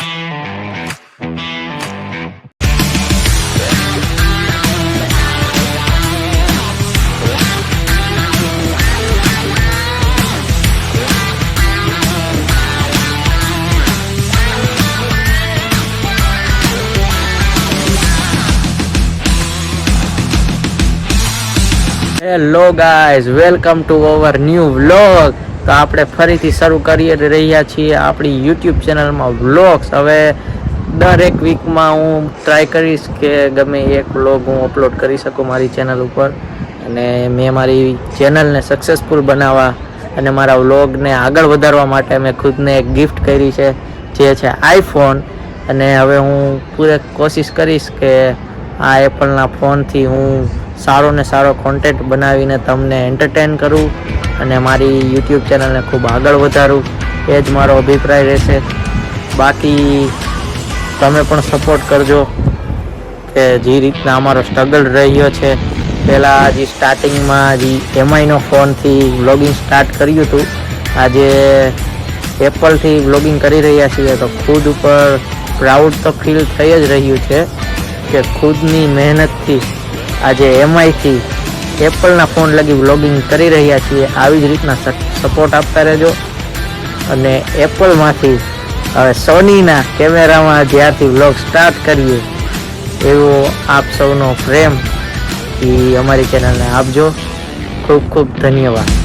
Hello guys, welcome to our new vlog. તો આપણે ફરીથી શરૂ કરી રહ્યા છીએ આપણી યુટ્યુબ ચેનલમાં વ્લોગ્સ. હવે દરેક વીકમાં હું ટ્રાય કરીશ કે ગમે એક વ્લોગ હું અપલોડ કરી શકું મારી ચેનલ ઉપર. અને મેં મારી ચેનલને સક્સેસફુલ બનાવવા અને મારા વ્લોગને આગળ વધારવા માટે મેં ખુદને એક ગિફ્ટ કરી છે, જે છે આઈફોન. અને હવે હું પૂરે કોશિશ કરીશ કે આ એપલના ફોનથી હું સારો ને સારો કોન્ટેન્ટ બનાવીને તમને એન્ટરટેન કરું અને મારી યુટ્યુબ ચેનલને ખૂબ આગળ વધારું. એ જ મારો અભિપ્રાય રહેશે. બાકી તમે પણ સપોર્ટ કરજો કે જે રીતના અમારો સ્ટ્રગલ રહ્યો છે. પહેલાં જે સ્ટાર્ટિંગમાં જે એમઆઈનો ફોનથી વ્લોગિંગ સ્ટાર્ટ કર્યું હતું, આજે એપલથી વ્લોગિંગ કરી રહ્યા છીએ તો ખુદ ઉપર પ્રાઉડ તો ફીલ થઈ જ રહ્યું છે કે ખુદની મહેનતથી આજે એમઆઈથી એપલના ફોન લગી વ્લોગિંગ કરી રહ્યા છીએ. આવી જ રીતના સપોર્ટ આપતા રહેજો. અને એપલમાંથી હવે સોનીના કેમેરામાં જ્યારથી વ્લોગ સ્ટાર્ટ કરીએ એવો આપ સૌનો પ્રેમ એ અમારી ચેનલને આપજો. ખૂબ ખૂબ ધન્યવાદ.